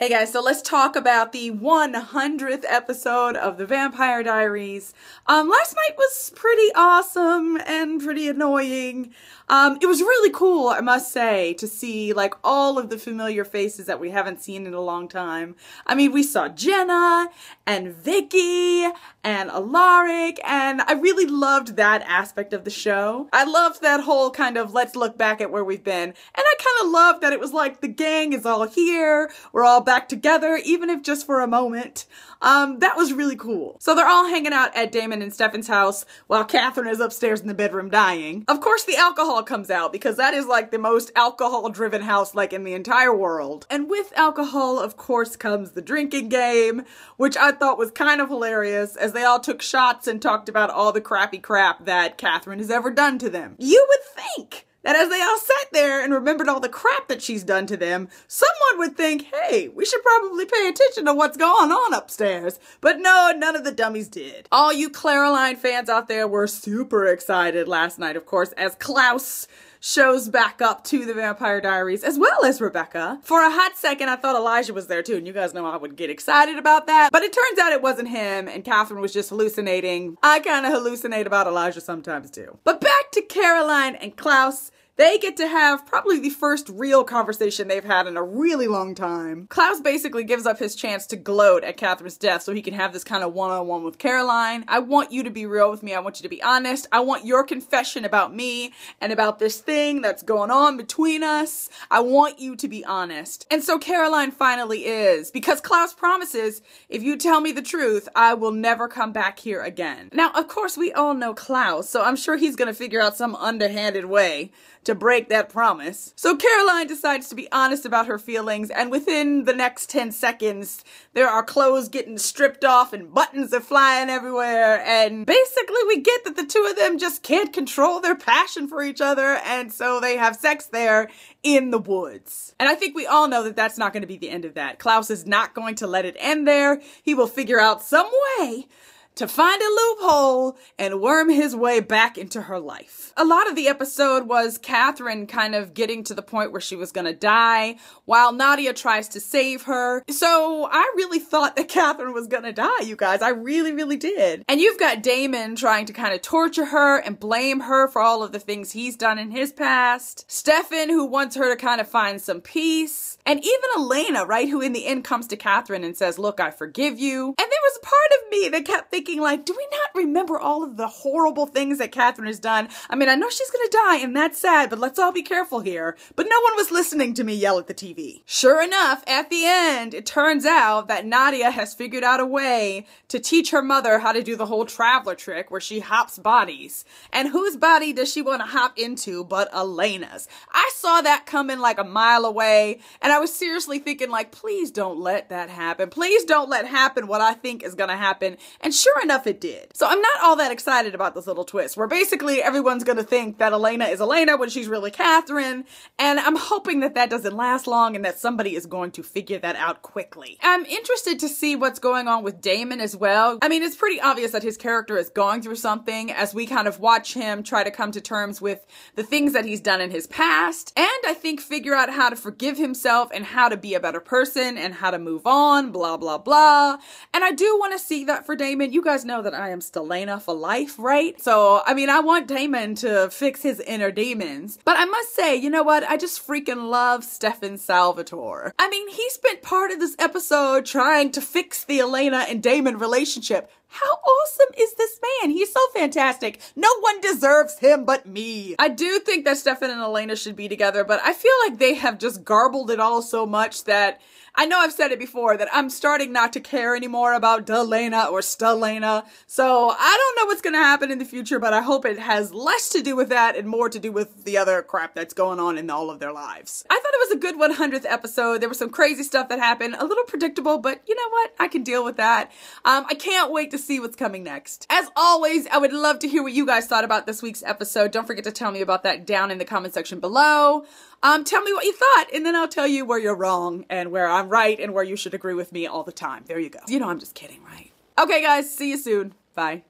Hey guys, so let's talk about the 100th episode of the Vampire Diaries. Last night was pretty awesome and pretty annoying. It was really cool, I must say, to see like all of the familiar faces that we haven't seen in a long time. I mean, we saw Jenna and Vicky and Alaric, and I really loved that aspect of the show. I loved that whole kind of let's look back at where we've been, and I kind of loved that it was like the gang is all here, we're all back together, even if just for a moment. That was really cool. So they're all hanging out at Damon and Stefan's house while Katherine is upstairs in the bedroom dying. Of course, the alcohol comes out because that is like the most alcohol-driven house like in the entire world. And with alcohol, of course, comes the drinking game, which I thought was kind of hilarious as they all took shots and talked about all the crappy crap that Katherine has ever done to them. You would think that as they all sat there and remembered all the crap that she's done to them, someone would think, hey, we should probably pay attention to what's going on upstairs. But no, none of the dummies did. All you Caroline fans out there were super excited last night, of course, as Klaus shows back up to the Vampire Diaries, as well as Rebecca. For a hot second, I thought Elijah was there too, and you guys know I would get excited about that. But it turns out it wasn't him, and Katherine was just hallucinating. I kind of hallucinate about Elijah sometimes too. But back to Caroline and Klaus. They get to have probably the first real conversation they've had in a really long time. Klaus basically gives up his chance to gloat at Katherine's death so he can have this kind of one-on-one with Caroline. I want you to be real with me. I want you to be honest. I want your confession about me and about this thing that's going on between us. I want you to be honest. And so Caroline finally is, because Klaus promises, if you tell me the truth, I will never come back here again. Now, of course, we all know Klaus, so I'm sure he's gonna figure out some underhanded way to break that promise. So Caroline decides to be honest about her feelings, and within the next 10 seconds, there are clothes getting stripped off and buttons are flying everywhere, and basically we get that the two of them just can't control their passion for each other, and so they have sex there in the woods. And I think we all know that that's not going to be the end of that. Klaus is not going to let it end there. He will figure out some way to find a loophole and worm his way back into her life. A lot of the episode was Katherine kind of getting to the point where she was gonna die while Nadia tries to save her. So I really thought that Katherine was gonna die, you guys. I really, really did. And you've got Damon trying to kind of torture her and blame her for all of the things he's done in his past. Stefan, who wants her to kind of find some peace. And even Elena, right, who in the end comes to Katherine and says, look, I forgive you. And there was a part of me that kept thinking, like, do we not remember all of the horrible things that Katherine has done? I mean, I know she's gonna die and that's sad, but let's all be careful here. But no one was listening to me yell at the TV. Sure enough, at the end, it turns out that Nadia has figured out a way to teach her mother how to do the whole traveler trick where she hops bodies. And whose body does she want to hop into but Elena's? I saw that coming like a mile away, and I was seriously thinking, like, please don't let that happen. Please don't let happen what I think is gonna happen. And sure enough, it did. So I'm not all that excited about this little twist where basically everyone's gonna think that Elena is Elena when she's really Katherine, and I'm hoping that that doesn't last long and that somebody is going to figure that out quickly. I'm interested to see what's going on with Damon as well. I mean, it's pretty obvious that his character is going through something as we kind of watch him try to come to terms with the things that he's done in his past, and I think figure out how to forgive himself and how to be a better person and how to move on, blah, blah, blah. And I do want to see that for Damon. You guys know that I am Stalena for life, right? So, I mean, I want Damon to fix his inner demons. But I must say, you know what? I just freaking love Stefan Salvatore. I mean, he spent part of this episode trying to fix the Elena and Damon relationship. How awesome is this man? He's so fantastic. No one deserves him but me. I do think that Stefan and Elena should be together, but I feel like they have just garbled it all so much that I know I've said it before that I'm starting not to care anymore about Delena or Stalena. So I don't know what's gonna happen in the future, but I hope it has less to do with that and more to do with the other crap that's going on in all of their lives. I thought it was a good 100th episode. There was some crazy stuff that happened, a little predictable, but you know what? I can deal with that. I can't wait to see what's coming next. As always, I would love to hear what you guys thought about this week's episode. Don't forget to tell me about that down in the comment section below. Tell me what you thought, and then I'll tell you where you're wrong and where I'm right and where you should agree with me all the time. There you go. You know I'm just kidding, right? Okay, guys, see you soon. Bye.